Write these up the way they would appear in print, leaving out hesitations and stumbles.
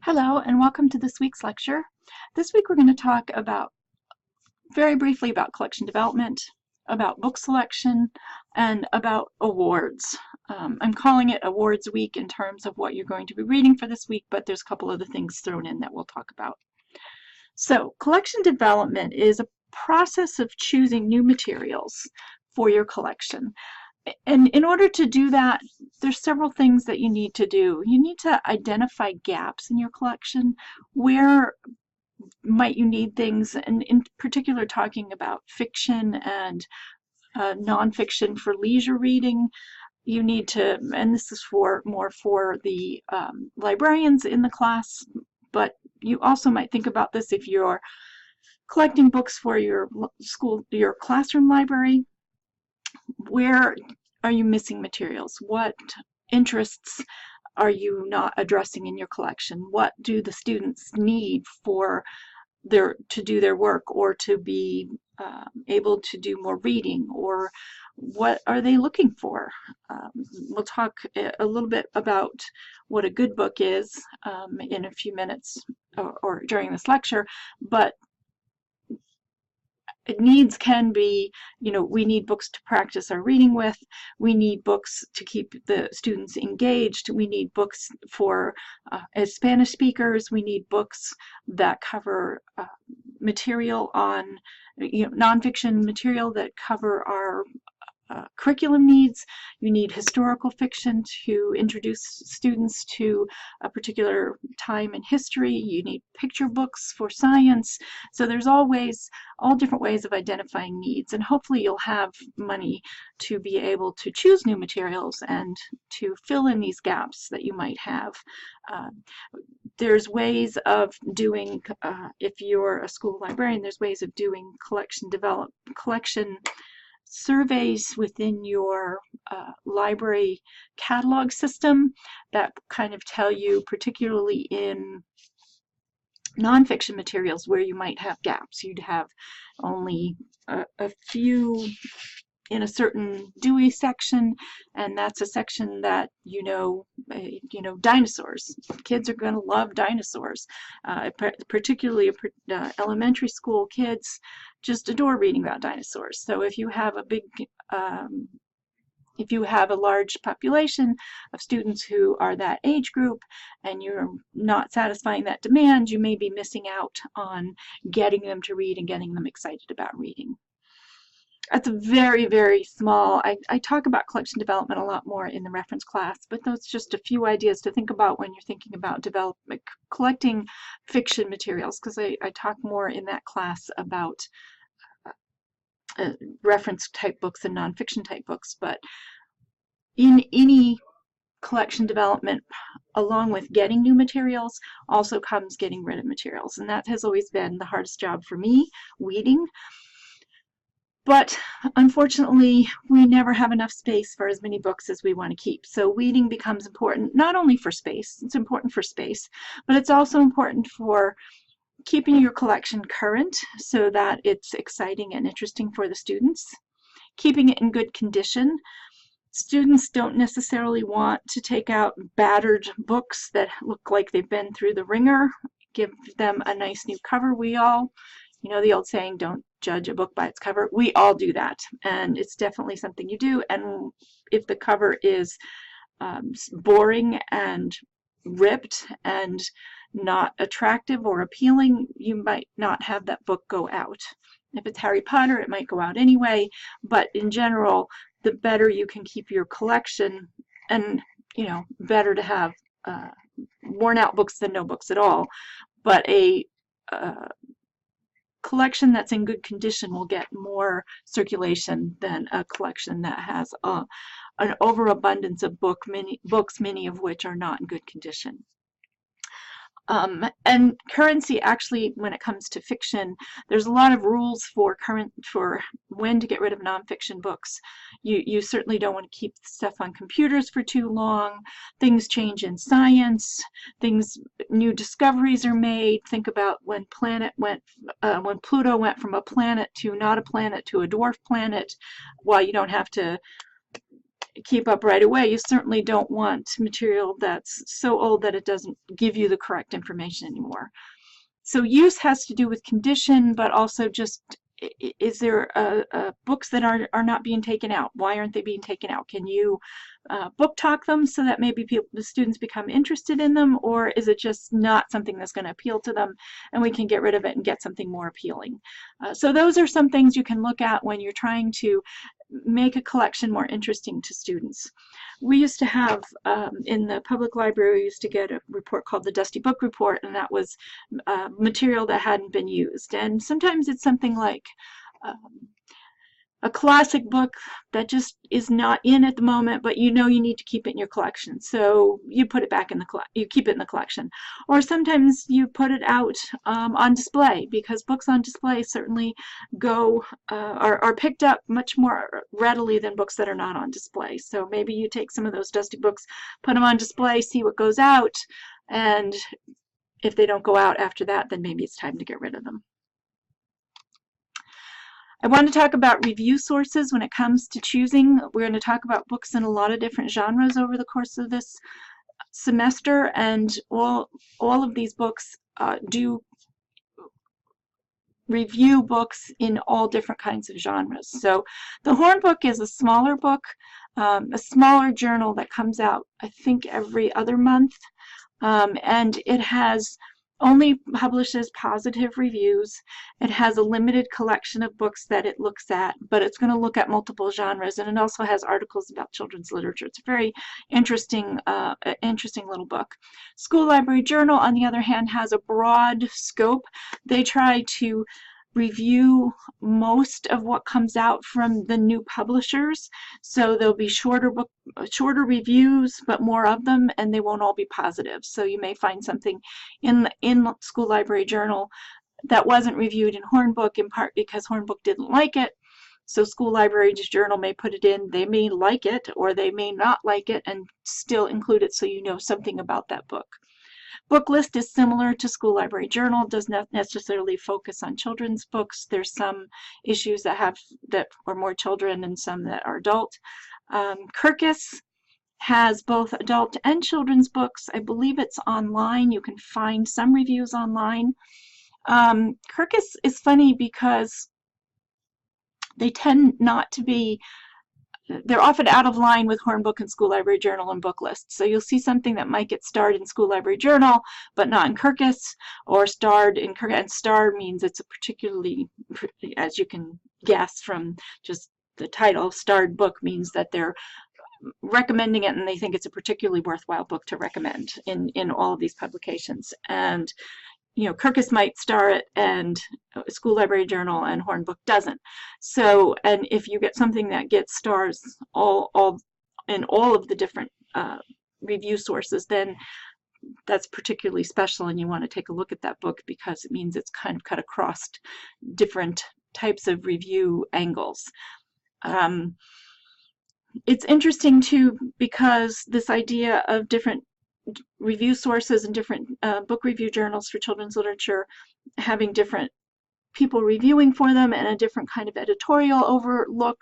Hello and welcome to this week's lecture. This week we're going to talk very briefly about collection development, about book selection, and about awards. I'm calling it Awards Week in terms of what you're going to be reading for this week, but there's a couple other things thrown in that we'll talk about. So collection development is a process of choosing new materials for your collection. And in order to do that, there's several things that you need to do. You need to identify gaps in your collection. Where might you need things, and in particular talking about fiction and nonfiction for leisure reading. You need to, and this is more for the librarians in the class, but you also might think about this if you're collecting books for your classroom library. Where are you missing materials? What interests are you not addressing in your collection? What do the students need to do their work, or to be able to do more reading, or what are they looking for? We'll talk a little bit about what a good book is in a few minutes or during this lecture, but needs can be, we need books to practice our reading with, we need books to keep the students engaged, we need books for as Spanish speakers, we need books that cover material on, nonfiction material that cover our curriculum needs. You need historical fiction to introduce students to a particular time in history. You need picture books for science. So there's all different ways of identifying needs, and hopefully you'll have money to be able to choose new materials and to fill in these gaps that you might have. There's ways of doing, if you're a school librarian, there's ways of doing collection surveys within your library catalog system that kind of tell you, particularly in nonfiction materials, where you might have gaps. You'd have only a few in a certain Dewey section, and that's a section that dinosaurs. Kids are going to love dinosaurs, particularly elementary school kids just adore reading about dinosaurs. So if you have a large population of students who are that age group and you're not satisfying that demand, you may be missing out on getting them to read and getting them excited about reading. That's a very, very small, I talk about collection development a lot more in the reference class, but those are just a few ideas to think about when you're thinking about collecting fiction materials, because I talk more in that class about reference type books and nonfiction type books. But in any collection development, along with getting new materials, also comes getting rid of materials, and that has always been the hardest job for me, weeding. But unfortunately, we never have enough space for as many books as we want to keep. So weeding becomes important, not only for space, it's important for space, but it's also important for keeping your collection current so that it's exciting and interesting for the students. Keeping it in good condition. Students don't necessarily want to take out battered books that look like they've been through the ringer. Give them a nice new cover. We all, the old saying, don't judge a book by its cover. We all do that, and it's definitely something you do. And if the cover is boring and ripped and not attractive or appealing, you might not have that book go out. If it's Harry Potter, it might go out anyway, but in general, the better you can keep your collection, and better to have worn out books than no books at all, but a collection that's in good condition will get more circulation than a collection that has an overabundance of books, many of which are not in good condition. And currency, actually, when it comes to fiction, there's a lot of rules for when to get rid of nonfiction books. You certainly don't want to keep stuff on computers for too long. Things change in science. New discoveries are made. Think about when Pluto went from a planet to not a planet to a dwarf planet. While you don't have to keep up right away. You certainly don't want material that's so old that it doesn't give you the correct information anymore. So use has to do with condition, but also just, is there books that are not being taken out? Why aren't they being taken out? Can you book talk them so that maybe the students become interested in them, or is it just not something that's going to appeal to them and we can get rid of it and get something more appealing? So those are some things you can look at when you're trying to make a collection more interesting to students. We used to have, in the public library, we used to get a report called the Dusty Book Report, and that was material that hadn't been used. And sometimes it's something like a classic book that just is not in at the moment, but you know you need to keep it in your collection, so you put it back in the you keep it in the collection. Or sometimes you put it out on display, because books on display certainly are picked up much more readily than books that are not on display. So maybe you take some of those dusty books, put them on display, see what goes out, and if they don't go out after that, then maybe it's time to get rid of them. I want to talk about review sources when it comes to choosing. We're going to talk about books in a lot of different genres over the course of this semester, and all of these books do review books in all different kinds of genres. So the Horn Book is a smaller book, a smaller journal that comes out, I think, every other month, and it only publishes positive reviews. It has a limited collection of books that it looks at, but it's going to look at multiple genres, and it also has articles about children's literature. It's a very interesting little book. School Library Journal, on the other hand, has a broad scope. They try to review most of what comes out from the new publishers, so there'll be shorter reviews, but more of them, and they won't all be positive. So you may find something in School Library Journal that wasn't reviewed in Horn Book, in part because Horn Book didn't like it. So School Library Journal may put it in. They may like it or they may not like it and still include it, so you know something about that book. Book List is similar to School Library Journal, does not necessarily focus on children's books. There's some issues that are more children and some that are adult. Kirkus has both adult and children's books. I believe it's online. You can find some reviews online. Kirkus is funny because they tend not to be, they're often out of line with Horn Book and School Library Journal and Book List. So you'll see something that might get starred in School Library Journal, but not in Kirkus, or starred in Kirkus. And starred means it's a particularly, as you can guess from just the title, starred book means that they're recommending it and they think it's a particularly worthwhile book to recommend in all of these publications. And you know, Kirkus might star it and School Library Journal and Horn Book doesn't. So, and if you get something that gets stars in all of the different review sources, then that's particularly special, and you want to take a look at that book because it means it's kind of cut across different types of review angles. It's interesting too because this idea of different review sources and different book review journals for children's literature having different people reviewing for them and a different kind of editorial overlook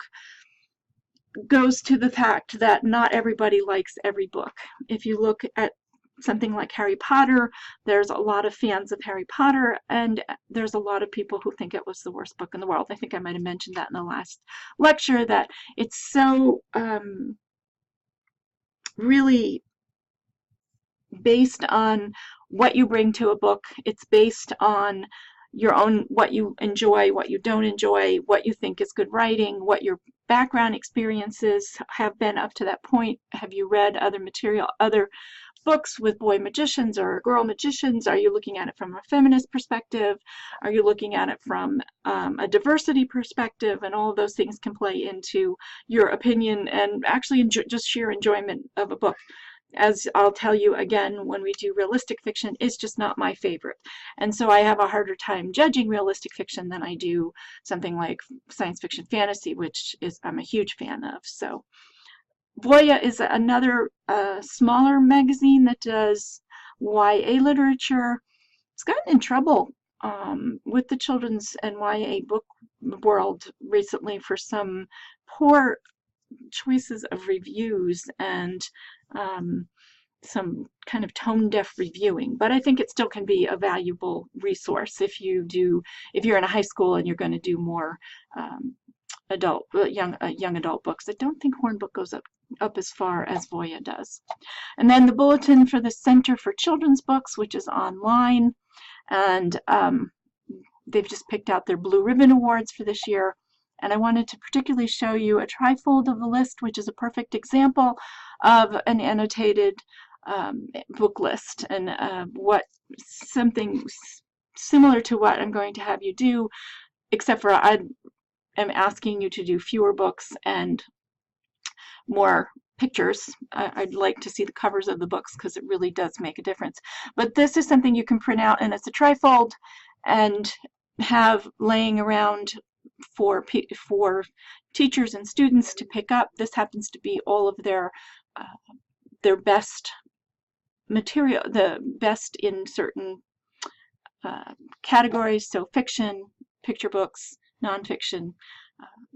goes to the fact that not everybody likes every book. If you look at something like Harry Potter, there's a lot of fans of Harry Potter, and there's a lot of people who think it was the worst book in the world. I think I might have mentioned that in the last lecture, that it's so really based on what you bring to a book. It's based on your own, what you enjoy, what you don't enjoy, what you think is good writing, what your background experiences have been up to that point. Have you read other material, other books with boy magicians or girl magicians? Are you looking at it from a feminist perspective? Are you looking at it from a diversity perspective? And all of those things can play into your opinion and actually just sheer enjoyment of a book. As I'll tell you again, when we do realistic fiction, it's just not my favorite. And so I have a harder time judging realistic fiction than I do something like science fiction fantasy, which I'm a huge fan of. So Voya is another smaller magazine that does YA literature. It's gotten in trouble with the children's and YA book world recently for some poor choices of reviews and some kind of tone-deaf reviewing, but I think it still can be a valuable resource if you're in a high school and you're going to do more young adult books. I don't think Hornbook goes up as far as Voya does. And then the bulletin for the Center for Children's Books, which is online, and they've just picked out their Blue Ribbon Awards for this year. And I wanted to particularly show you a trifold of the list, which is a perfect example of an annotated book list, and something similar to what I'm going to have you do, except for I am asking you to do fewer books and more pictures. I'd like to see the covers of the books because it really does make a difference. But this is something you can print out, and it's a trifold and have laying around for teachers and students to pick up. This happens to be all of their best material, the best in certain categories, so fiction, picture books, nonfiction.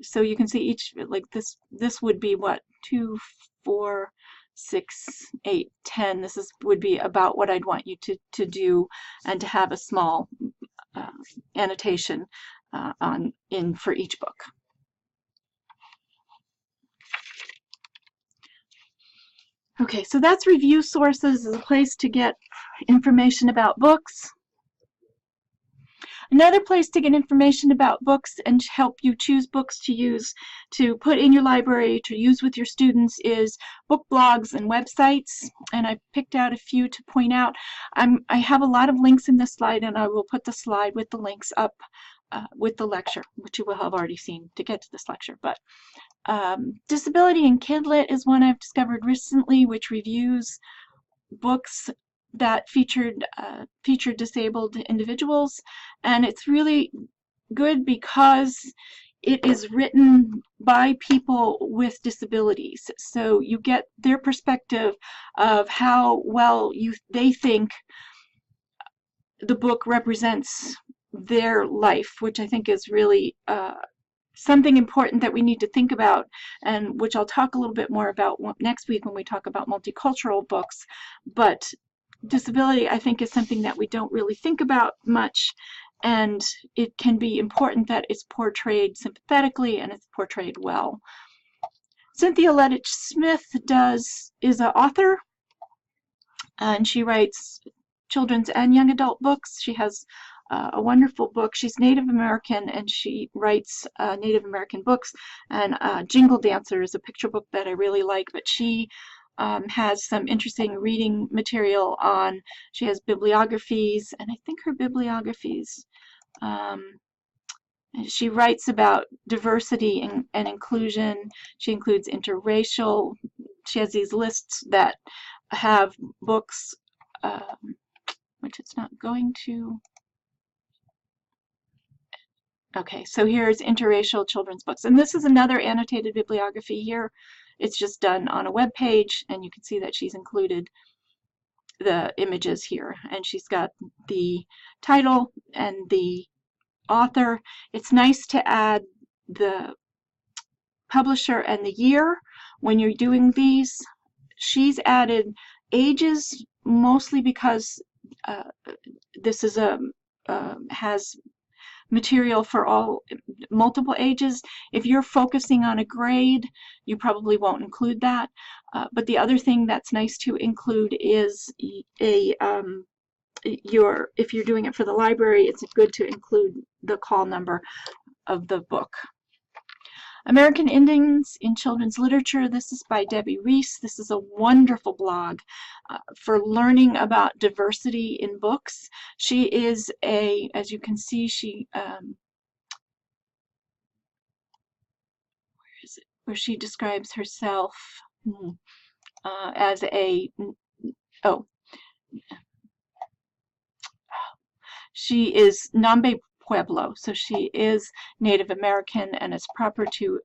So you can see each, like this would be what, 2, 4, 6, 8, 10. This would be about what I'd want you to do, and to have a small annotation for each book. Okay, so that's Review Sources, is a place to get information about books. Another place to get information about books and help you choose books to use, to put in your library, to use with your students, is book blogs and websites. And I picked out a few to point out. I have a lot of links in this slide, and I will put the slide with the links up with the lecture, which you will have already seen to get to this lecture. But Disability in Kidlit is one I've discovered recently, which reviews books that featured disabled individuals, and it's really good because it is written by people with disabilities, so you get their perspective of how well they think the book represents their life, which I think is really something important that we need to think about, and which I'll talk a little bit more about next week when we talk about multicultural books. But disability, I think, is something that we don't really think about much, and it can be important that it's portrayed sympathetically and it's portrayed well. Cynthia Lettich Smith is an author, and she writes children's and young adult books. She has a wonderful book. She's Native American, and she writes Native American books, and Jingle Dancer is a picture book that I really like, but she has some interesting reading material on. She has bibliographies, and I think her bibliographies, she writes about diversity and inclusion. She includes interracial. She has these lists that have books, which it's not going to. Okay, so here's interracial children's books, and this is another annotated bibliography here. It's just done on a web page, and you can see that she's included the images here, and she's got the title and the author. It's nice to add the publisher and the year when you're doing these. She's added ages mostly because this is has material for multiple ages. If you're focusing on a grade, you probably won't include that. But the other thing that's nice to include is if you're doing it for the library, it's good to include the call number of the book. American Indians in Children's Literature. This is by Debbie Reese. This is a wonderful blog for learning about diversity in books. She is as you can see, where she describes herself as she is Nambe Pueblo, so she is Native American, and it's proper to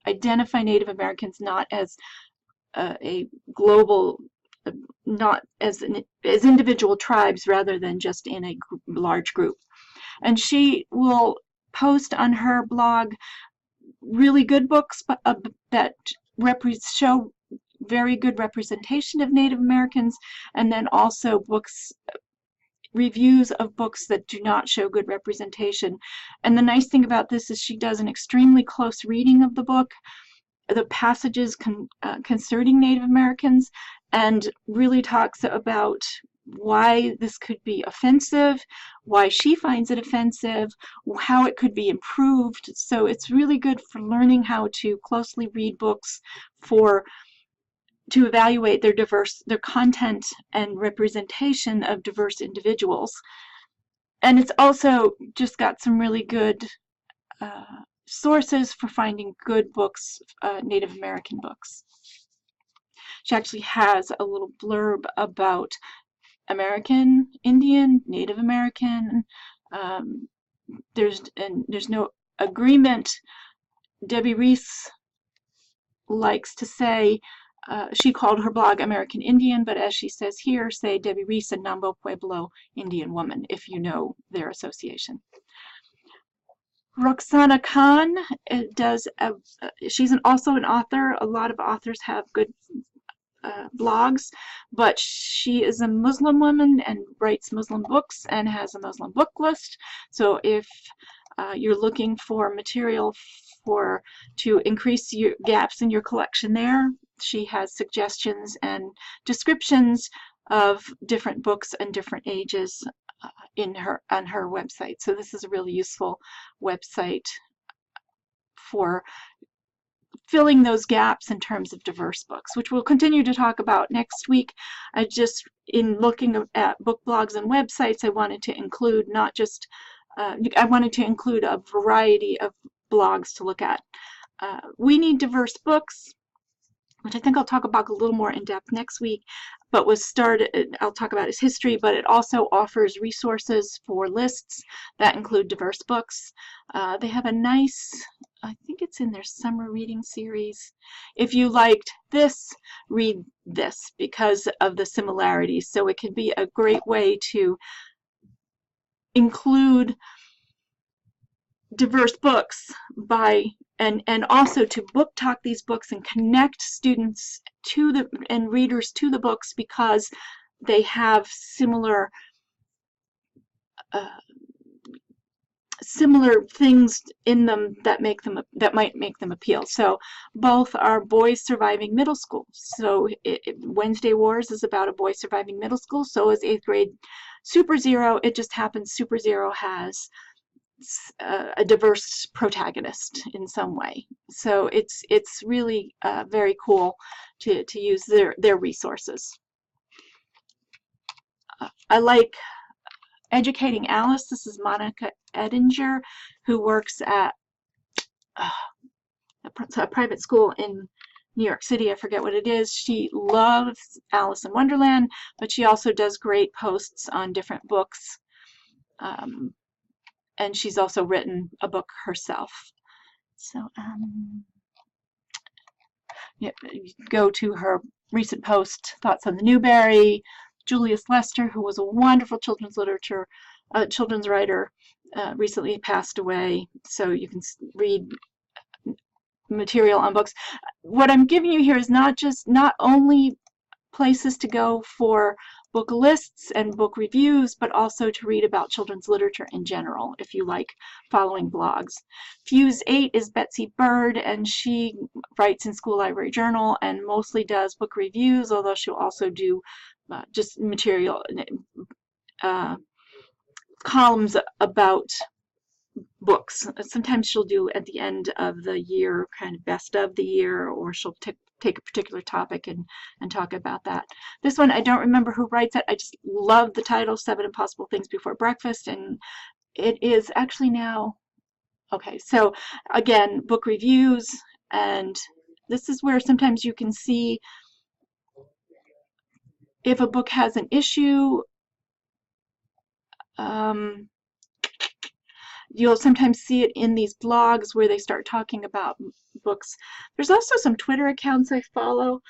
identify Native Americans not as a global, not as individual tribes, rather than just in a large group. And she will post on her blog really good books that show very good representation of Native Americans, and then also reviews of books that do not show good representation. And the nice thing about this is she does an extremely close reading of the book, the passages concerning Native Americans, and really talks about why this could be offensive, why she finds it offensive, how it could be improved. So it's really good for learning how to closely read books to evaluate their content and representation of diverse individuals. And it's also just got some really good sources for finding good books, Native American books. She actually has a little blurb about American Indian, Native American. There's no agreement. Debbie Reese likes to say, she called her blog American Indian, but as she says here, say Debbie Reese, a Nambo Pueblo Indian woman, if you know their association. Roxana Khan she's also an author. A lot of authors have good blogs, but she is a Muslim woman and writes Muslim books and has a Muslim book list. So if you're looking for material to increase your gaps in your collection there, she has suggestions and descriptions of different books and different ages on her website. So this is a really useful website for filling those gaps in terms of diverse books, which we'll continue to talk about next week. In looking at book blogs and websites, I wanted to include I wanted to include a variety of blogs to look at. We Need Diverse Books, which I think I'll talk about a little more in depth next week, but I'll talk about its history, but it also offers resources for lists that include diverse books. They have a nice, I think it's in their summer reading series. If you liked this, read this because of the similarities. So it could be a great way to include diverse books and also to book talk these books and connect students and readers to the books because they have similar things in them that might make them appeal. So both are boys surviving middle school. So Wednesday Wars is about a boy surviving middle school. So is 8th grade Super Zero. It just happens Super Zero has a diverse protagonist in some way. So it's really very cool to use their resources. I like Educating Alice. This is Monica Edinger, who works at a private school in New York City. I forget what it is. She loves Alice in Wonderland, but she also does great posts on different books. And she's also written a book herself. So go to her recent post, Thoughts on the Newbery. Julius Lester, who was a wonderful children's writer, recently passed away. So you can read material on books. What I'm giving you here is not only places to go for book lists and book reviews, but also to read about children's literature in general, if you like following blogs. Fuse 8 is Betsy Bird, and she writes in School Library Journal and mostly does book reviews, although she'll also do just material, columns about books. Sometimes she'll do at the end of the year, kind of best of the year, or she'll take a particular topic and talk about that. This one, I don't remember who writes it. I just love the title, 7 Impossible Things Before Breakfast, and it is actually now, okay, so again, book reviews, and this is where sometimes you can see if a book has an issue. You'll sometimes see it in these blogs where they start talking about books. There's also some Twitter accounts I follow.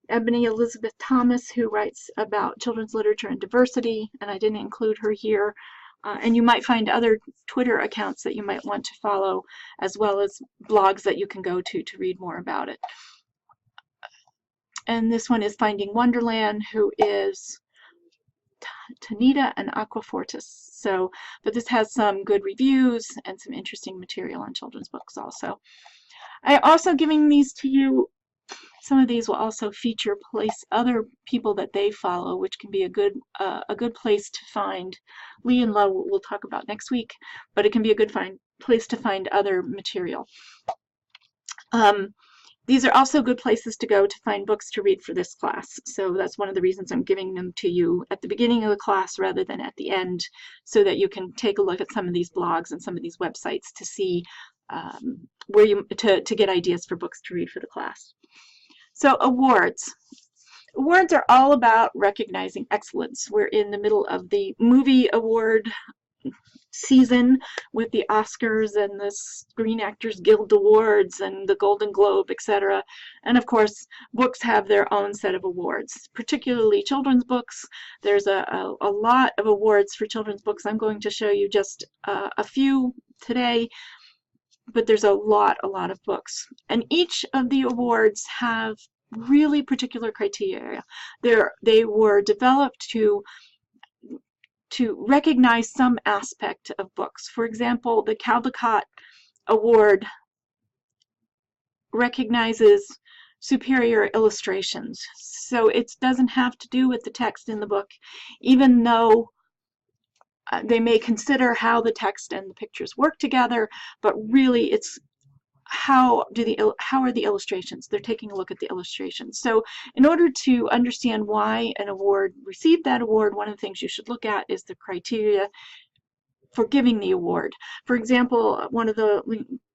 Ebony Elizabeth Thomas, who writes about children's literature and diversity, and I didn't include her here. And you might find other Twitter accounts that you might want to follow, as well as blogs that you can go to read more about it. And this one is Finding Wonderland, who is Tanita and Aquafortis. So, but this has some good reviews and some interesting material on children's books also. I'm also giving these to you. Some of these will also feature other people that they follow, which can be a good place to find. Lee and Lowe we'll talk about next week, but it can be a good place to find other material. These are also good places to go to find books to read for this class. So that's one of the reasons I'm giving them to you at the beginning of the class rather than at the end, so that you can take a look at some of these blogs and some of these websites to see to get ideas for books to read for the class. So awards. Awards are all about recognizing excellence. We're in the middle of the movie award season with the Oscars and the Screen Actors Guild Awards and the Golden Globe, etc. And of course, books have their own set of awards, particularly children's books. There's a lot of awards for children's books. I'm going to show you just a few today, but there's a lot of books. And each of the awards have really particular criteria. They were developed to recognize some aspect of books. For example, the Caldecott Award recognizes superior illustrations. So it doesn't have to do with the text in the book, even though they may consider how the text and the pictures work together, but really it's how are the illustrations? They're taking a look at the illustrations. So in order to understand why an award received that award, one of the things you should look at is the criteria for giving the award. For example, one of the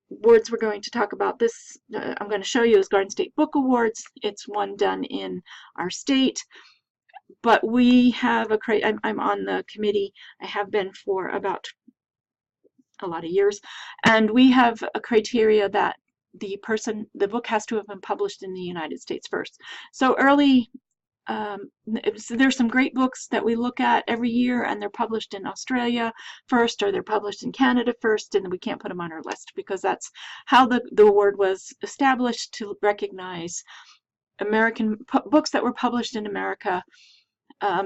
awards we're going to talk about I'm going to show you is Garden State Book Awards. It's one done in our state. But we have I'm on the committee. I have been for about a lot of years, and we have a criteria that the book has to have been published in the United States first. So early, there's some great books that we look at every year, and they're published in Australia first, or they're published in Canada first, and we can't put them on our list because that's how the award was established, to recognize American books that were published in America,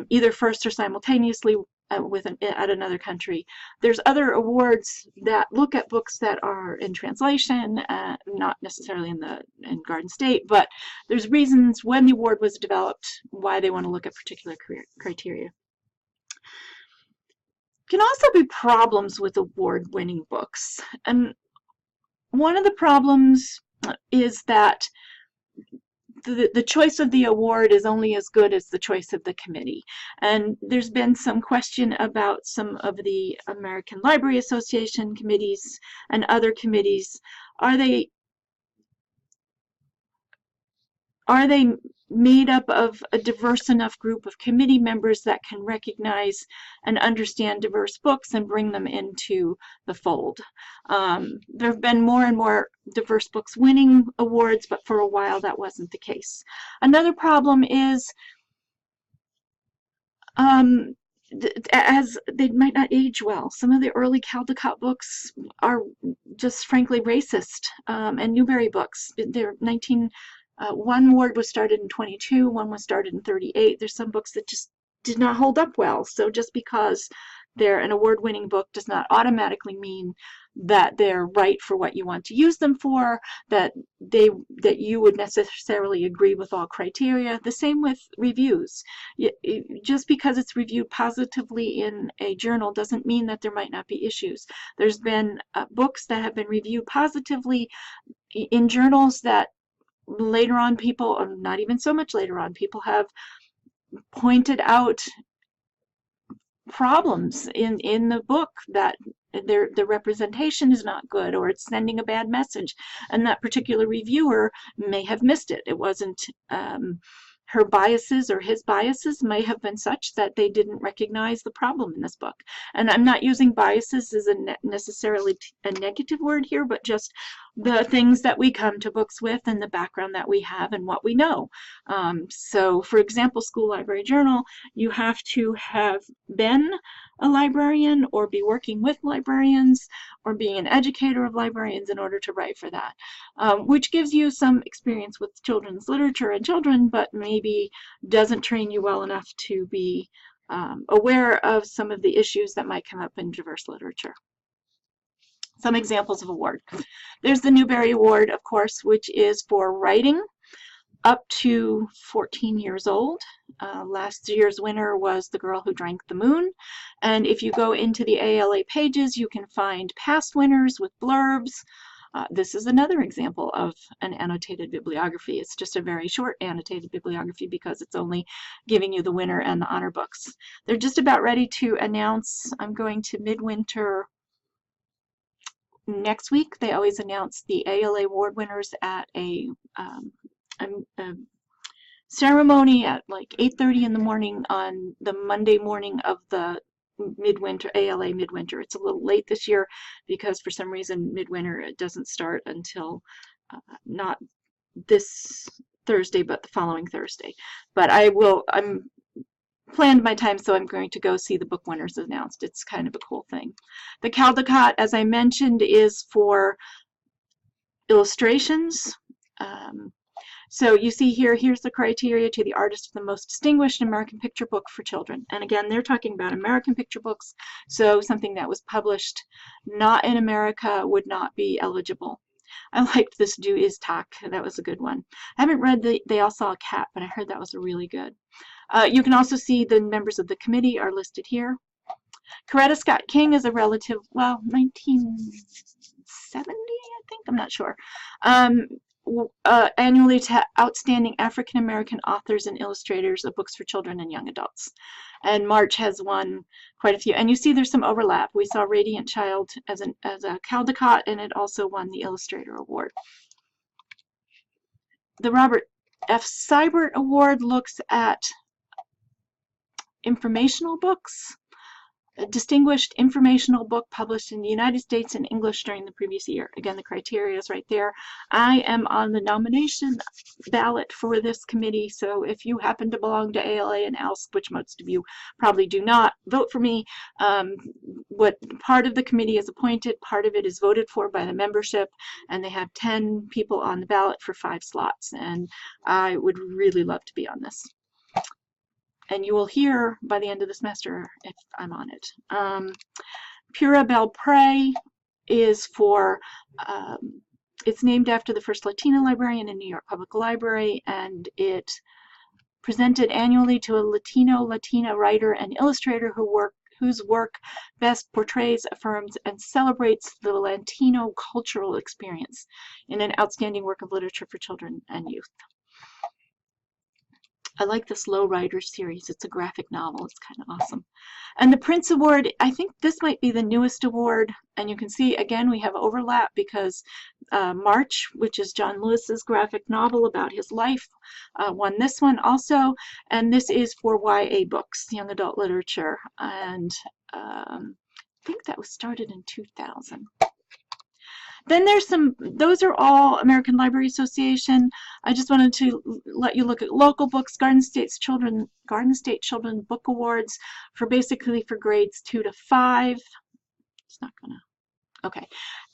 either first or simultaneously at another country. There's other awards that look at books that are in translation, not necessarily in Garden State, but there's reasons when the award was developed why they want to look at particular criteria. Can also be problems with award-winning books, and one of the problems is that the choice of the award is only as good as the choice of the committee. And there's been some question about some of the American Library Association committees and other committees. Are they made up of a diverse enough group of committee members that can recognize and understand diverse books and bring them into the fold? There have been more and more diverse books winning awards, but for a while that wasn't the case. Another problem is as they might not age well. Some of the early Caldecott books are just frankly racist, and Newbery books. They're one award was started in 22, one was started in 38. There's some books that just did not hold up well. So just because they're an award-winning book does not automatically mean that they're right for what you want to use them for, that you would necessarily agree with all criteria. The same with reviews. Just because it's reviewed positively in a journal doesn't mean that there might not be issues. There's been books that have been reviewed positively in journals that later on people, or not even so much later on, people have pointed out problems in the book, that the representation is not good, or it's sending a bad message, and that particular reviewer may have missed it. It wasn't her biases or his biases may have been such that they didn't recognize the problem in this book. And I'm not using biases as necessarily a negative word here, but just the things that we come to books with and the background that we have and what we know. So for example, School Library Journal, you have to have been a librarian or be working with librarians or being an educator of librarians in order to write for that, which gives you some experience with children's literature and children, but maybe doesn't train you well enough to be aware of some of the issues that might come up in diverse literature. Some examples of award. There's the Newbery Award, of course, which is for writing up to 14 years old. Last year's winner was The Girl Who Drank the Moon. And if you go into the ALA pages, you can find past winners with blurbs. This is another example of an annotated bibliography. It's just a very short annotated bibliography because it's only giving you the winner and the honor books. They're just about ready to announce, I'm going to Midwinter next week. They always announce the ALA award winners at a ceremony at like 8:30 in the morning on the Monday morning of the Midwinter, ALA Midwinter. It's a little late this year because for some reason Midwinter it doesn't start until not this Thursday but the following Thursday. But I'm planned my time, so I'm going to go see the book winners announced. It's kind of a cool thing. The Caldecott, as I mentioned, is for illustrations. So you see here, here's the criteria to the artist of the most distinguished American picture book for children. And again, they're talking about American picture books, so something that was published not in America would not be eligible. I liked this Do Is Tak. That was a good one. I haven't read They All Saw a Cat, but I heard that was really good. You can also see the members of the committee are listed here. Coretta Scott King is a relative, well, 1970, I think, I'm not sure. Annually to outstanding African American authors and illustrators of books for children and young adults. And March has won quite a few. And you see there's some overlap. We saw Radiant Child as a Caldecott, and it also won the Illustrator Award. The Robert F. Seibert Award looks at informational books. A distinguished informational book published in the United States in English during the previous year. Again, the criteria is right there. I am on the nomination ballot for this committee, so if you happen to belong to ALA and ALSC, which most of you probably do not, vote for me. What part of the committee is appointed, part of it is voted for by the membership, and they have 10 people on the ballot for 5 slots, and I would really love to be on this. And you will hear by the end of the semester if I'm on it. Pura Belpré is for, it's named after the first Latina librarian in New York Public Library, and it presented annually to a Latina writer and illustrator whose work best portrays, affirms, and celebrates the Latino cultural experience in an outstanding work of literature for children and youth. I like this Low Riders series. It's a graphic novel. It's kind of awesome. And the Prince Award, I think this might be the newest award. And you can see, again, we have overlap because March, which is John Lewis's graphic novel about his life, won this one also. And this is for YA books, young adult literature. And I think that was started in 2000. Then there's those are all American Library Association. I just wanted to let you look at local books, Garden State Children Book Awards for basically for grades 2 to 5. It's not gonna, okay.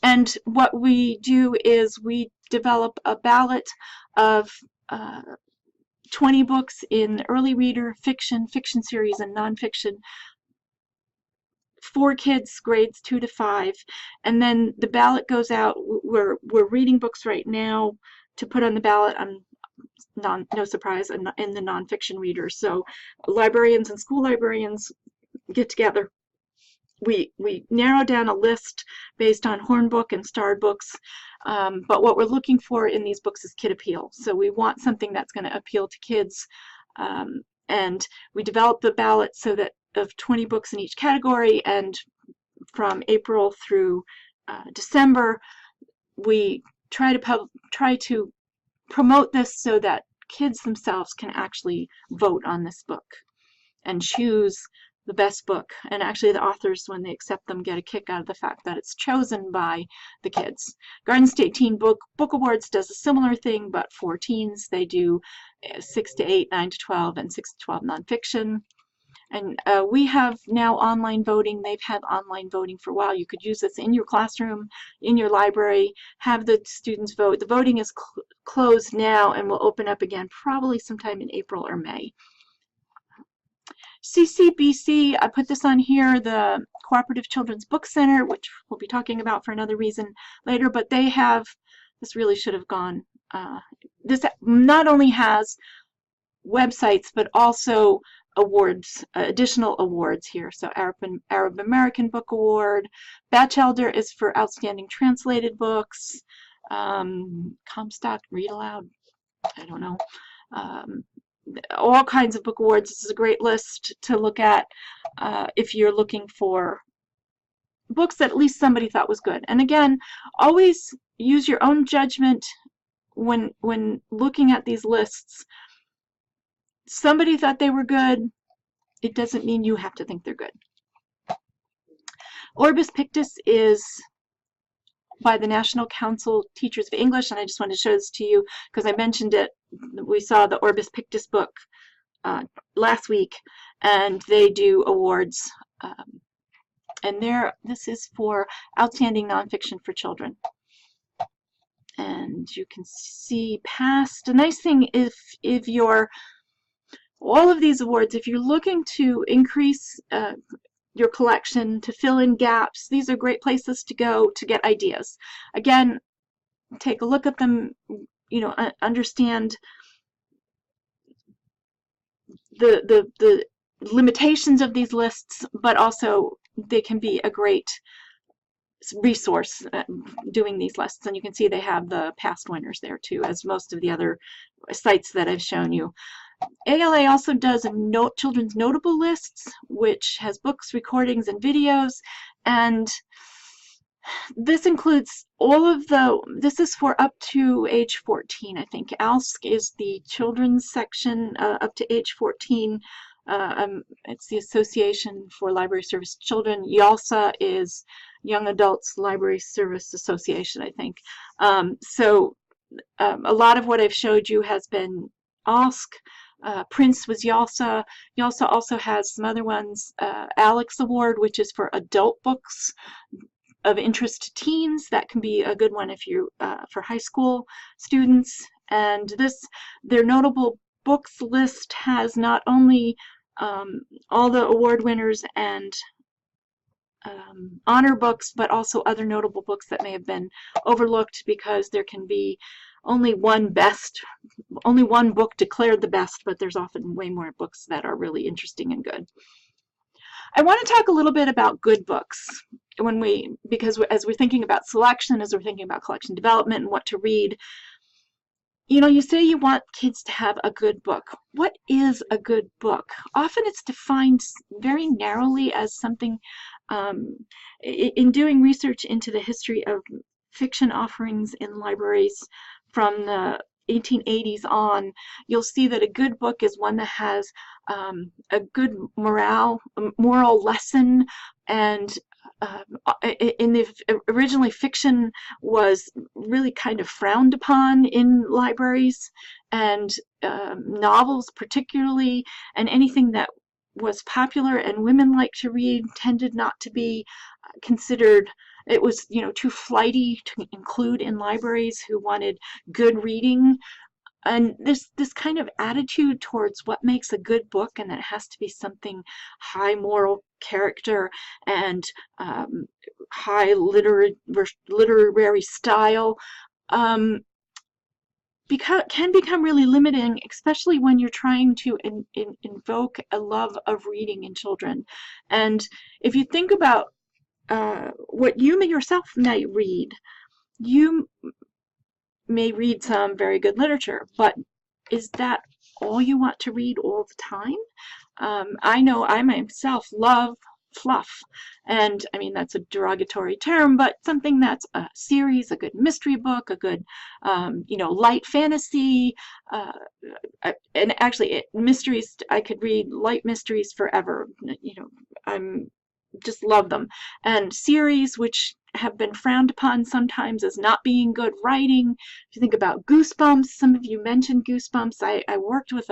And what we do is we develop a ballot of 20 books in early reader, fiction series, and nonfiction for kids grades 2 to 5, and then the ballot goes out. We're reading books right now to put on the ballot. No surprise, in the nonfiction readers. So librarians and school librarians get together. We narrow down a list based on Hornbook and Starred books, but what we're looking for in these books is kid appeal. So we want something that's going to appeal to kids, and we develop the ballot so that of 20 books in each category, and from April through December we try to promote this so that kids themselves can actually vote on this book and choose the best book. And actually the authors, when they accept them, get a kick out of the fact that it's chosen by the kids. Garden State Teen Book Awards does a similar thing, but for teens. They do 6 to 8, 9 to 12, and 6 to 12 nonfiction. And we have now online voting. They've had online voting for a while. You could use this in your classroom, in your library, have the students vote. The voting is closed now and will open up again probably sometime in April or May. CCBC, I put this on here, the Cooperative Children's Book Center, which we'll be talking about for another reason later, but they have, this really should have gone, this not only has websites, but also awards, additional awards here. So Arab American Book Award, Batchelder is for outstanding translated books, Comstock Read Aloud, I don't know, all kinds of book awards. This is a great list to look at if you're looking for books that at least somebody thought was good. And again, always use your own judgment when looking at these lists. Somebody thought they were good. It doesn't mean you have to think they're good. Orbis Pictus is by the National Council Teachers of English, and I just wanted to show this to you because I mentioned it. We saw the Orbis Pictus book last week, and they do awards. And this is for outstanding nonfiction for children. And you can see past. A nice thing if you're all of these awards, if you're looking to increase your collection, to fill in gaps, these are great places to go to get ideas. Again, take a look at them, you know, understand the limitations of these lists, but also they can be a great resource doing these lists. And you can see they have the past winners there too, as most of the other sites that I've shown you. ALA also does children's notable lists, which has books, recordings, and videos, and this includes all of this is for up to age 14, I think. ALSC is the children's section up to age 14. It's the Association for Library Service Children. YALSA is Young Adults Library Service Association, I think. So a lot of what I've showed you has been ALSC. Prince was YALSA. YALSA also has some other ones. Alex Award, which is for adult books of interest to teens. That can be a good one if you for high school students. And their notable books list has not only all the award winners and honor books, but also other notable books that may have been overlooked because there can be only one book declared the best, but there's often way more books that are really interesting and good. I want to talk a little bit about good books because as we're thinking about selection, as we're thinking about collection development and what to read, you know, you say you want kids to have a good book. What is a good book? Often it's defined very narrowly as something, in doing research into the history of fiction offerings in libraries from the 1880s on, you'll see that a good book is one that has a good moral lesson, and originally fiction was really kind of frowned upon in libraries, and novels particularly, and anything that was popular and women liked to read tended not to be considered. It was, you know, too flighty to include in libraries who wanted good reading. And this kind of attitude towards what makes a good book, and that it has to be something high moral character and high literary style, can become really limiting, especially when you're trying to invoke a love of reading in children. And if you think about what you yourself may read, you may read some very good literature, but is that all you want to read all the time? I know I myself love fluff. And I mean, that's a derogatory term, but something that's a series, a good mystery book, a good, you know, light fantasy, and actually mysteries, I could read light mysteries forever. You know, I'm just love them. And series which have been frowned upon sometimes as not being good writing. If you think about Goosebumps, some of you mentioned Goosebumps. I worked with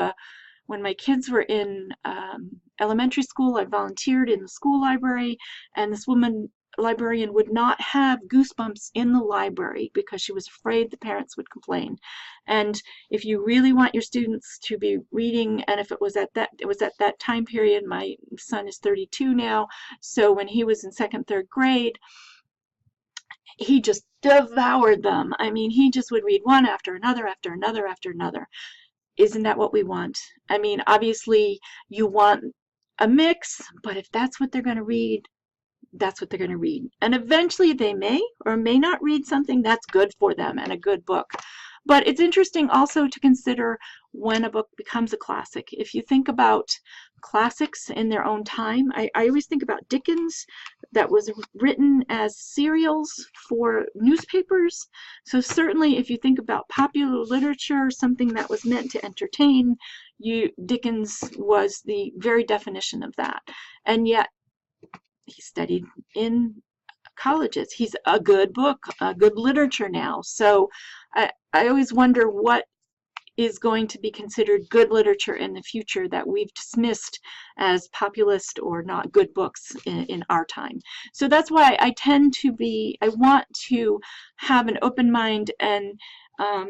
when my kids were in elementary school, I volunteered in the school library, and this librarian would not have Goosebumps in the library because she was afraid the parents would complain. And if you really want your students to be reading, and if it was at that time period, my son is 32 now, so when he was in second, third grade, he just devoured them. I mean, he just would read one after another, after another, after another. Isn't that what we want? I mean, obviously you want a mix, but if that's what they're going to read, that's what they're going to read. And eventually they may or may not read something that's good for them and a good book. But it's interesting also to consider when a book becomes a classic. If you think about classics in their own time, I always think about Dickens, that was written as serials for newspapers. So certainly if you think about popular literature, something that was meant to entertain, Dickens was the very definition of that. And yet he studied in colleges. He's a good book, a good literature now. So I always wonder what is going to be considered good literature in the future that we've dismissed as populist or not good books in our time. So that's why I want to have an open mind and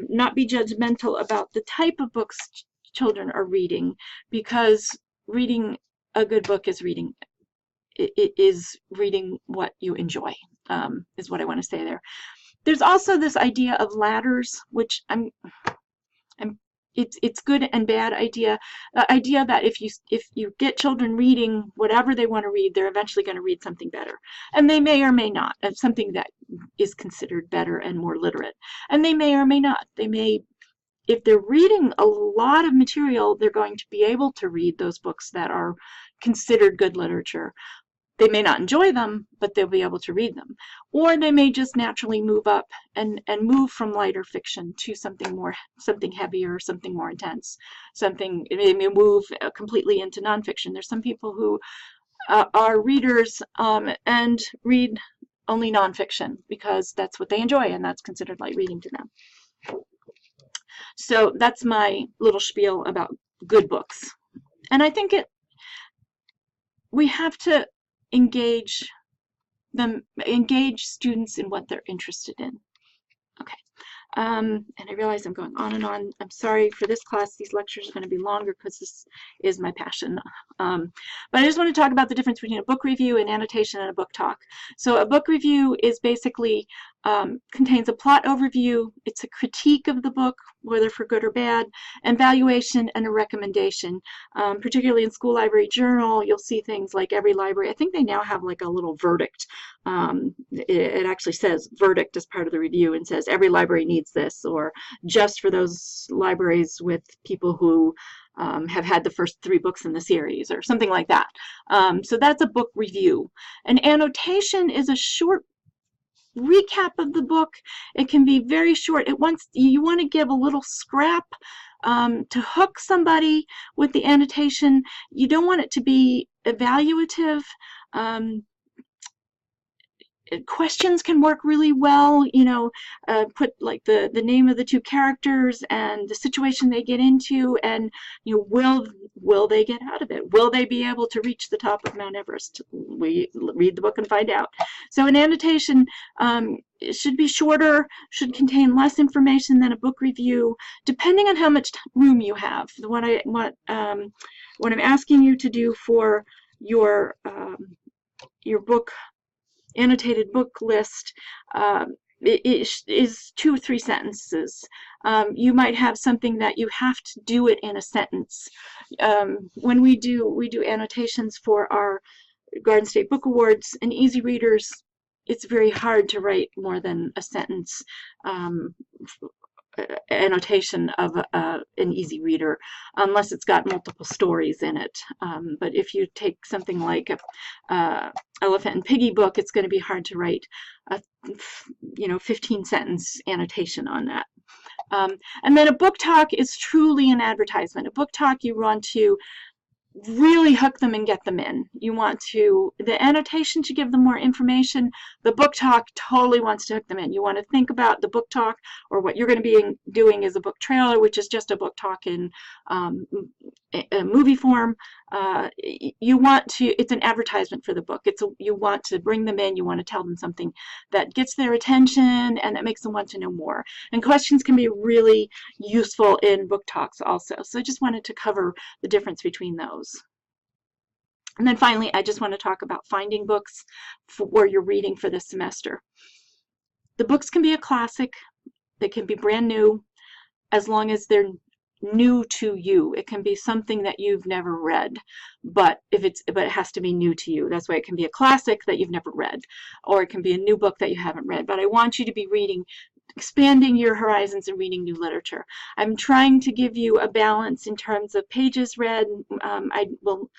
not be judgmental about the type of books children are reading, because reading a good book is reading what you enjoy, is what I want to say there. There's also this idea of ladders, which it's good and bad idea. The idea that if you get children reading whatever they want to read, they're eventually going to read something better, and they may or may not, and something that is considered better and more literate, and they may or may not. They may, if they're reading a lot of material, they're going to be able to read those books that are considered good literature. They may not enjoy them, but they'll be able to read them. Or they may just naturally move up and move from lighter fiction to something heavier, something more intense. They may move completely into nonfiction. There's some people who are readers and read only nonfiction because that's what they enjoy and that's considered light reading to them. So that's my little spiel about good books. And I think we have to engage students in what they're interested in. Okay. And I realize I'm going on and on. I'm sorry for this class. These lectures are going to be longer because this is my passion. But I just want to talk about the difference between a book review, an annotation, and a book talk. So a book review is basically contains a plot overview. It's a critique of the book, whether for good or bad, and valuation and a recommendation. Particularly in School Library Journal, you'll see things like every library. I think they now have like a little verdict. It actually says verdict as part of the review and says every library needs this, or just for those libraries with people who have had the first 3 books in the series, or something like that. So that's a book review. An annotation is a short recap of the book. It can be very short. You want to give a little scrap to hook somebody with the annotation. You don't want it to be evaluative. Questions can work really well, you know, put like the name of the 2 characters and the situation they get into, and you know, will they get out of it? Will they be able to reach the top of Mount Everest? We read the book and find out. So an annotation should be shorter, should contain less information than a book review, depending on how much room you have. What I'm asking you to do for your book annotated book list is 2 or 3 sentences. You might have something that you have to do it in a sentence. When we do annotations for our Garden State Book Awards and Easy Readers, it's very hard to write more than a sentence annotation of an easy reader, unless it's got multiple stories in it. But if you take something like a Elephant and Piggie book, it's going to be hard to write a 15-sentence annotation on that. And then a book talk is truly an advertisement. A book talk, you want to really hook them and get them in. You want to, the annotation to give them more information. The book talk totally wants to hook them in. You want to think about the book talk, or what you're going to be doing is a book trailer, which is just a book talk in a movie form. You want to, it's an advertisement for the book. You want to bring them in. You want to tell them something that gets their attention and that makes them want to know more. And questions can be really useful in book talks also. So I just wanted to cover the difference between those. And then finally, I just want to talk about finding books where you're reading for this semester. The books can be a classic. They can be brand new, as long as they're new to you. It can be something that you've never read, but it has to be new to you. That's why it can be a classic that you've never read, or it can be a new book that you haven't read. But I want you to be reading, expanding your horizons and reading new literature. I'm trying to give you a balance in terms of pages read. I will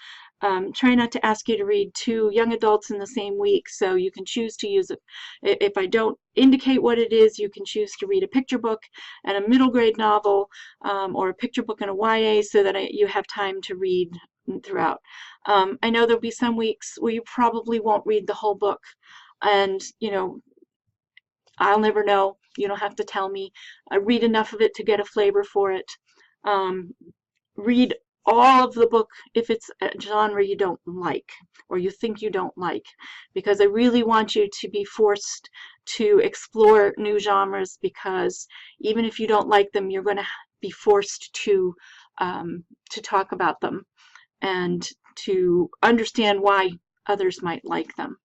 try not to ask you to read 2 young adults in the same week, so you can choose to use it. If I don't indicate what it is, you can choose to read a picture book and a middle grade novel, or a picture book and a YA, so that you have time to read throughout. I know there'll be some weeks where you probably won't read the whole book, and I'll never know. You don't have to tell me. Read enough of it to get a flavor for it. Read all of the book if it's a genre you don't like, or you think you don't like, because I really want you to be forced to explore new genres, because even if you don't like them, you're going to be forced to talk about them and to understand why others might like them.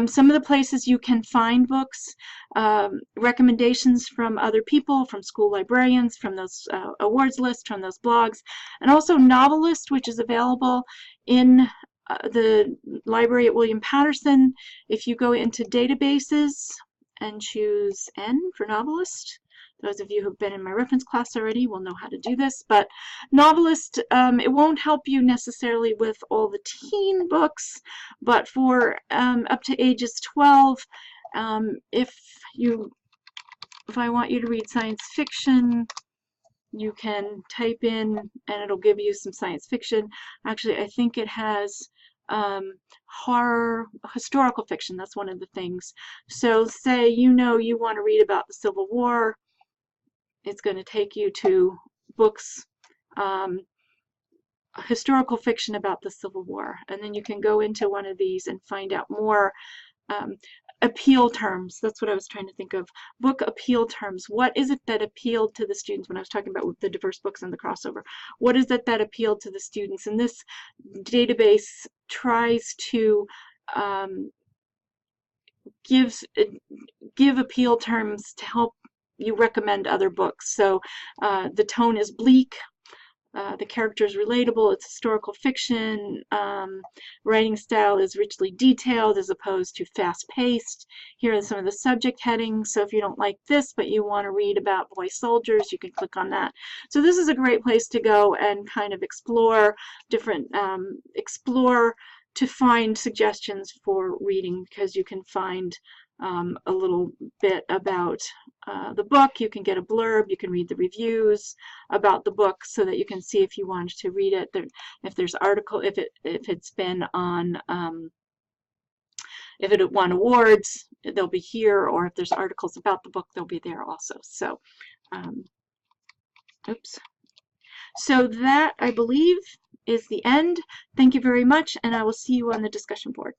Some of the places you can find books, recommendations from other people, from school librarians, from those awards lists, from those blogs, and also Novelist, which is available in the library at William Patterson. If you go into databases and choose N for Novelist, those of you who've been in my reference class already will know how to do this, but Novelist, it won't help you necessarily with all the teen books, but for up to ages 12, if I want you to read science fiction, you can type in and it'll give you some science fiction. Actually, I think it has horror, historical fiction. That's one of the things. So say you want to read about the Civil War, it's going to take you to books, historical fiction about the Civil War, and then you can go into one of these and find out more. Appeal terms, that's what I was trying to think of. Book appeal terms. What is it that appealed to the students when I was talking about the diverse books and the crossover? What is it that appealed to the students? And this database tries to give appeal terms to help you recommend other books. So the tone is bleak, the character is relatable, it's historical fiction, writing style is richly detailed as opposed to fast-paced. Here are some of the subject headings. So if you don't like this but you want to read about boy soldiers, you can click on that. So this is a great place to go and kind of explore different, explore to find suggestions for reading, because you can find a little bit about the book. You can get a blurb, you can read the reviews about the book so that you can see if you wanted to read it. If there's article, if it's been on, if it won awards, they'll be here, or if there's articles about the book, they'll be there also. So, oops. So that, I believe, is the end. Thank you very much, and I will see you on the discussion board.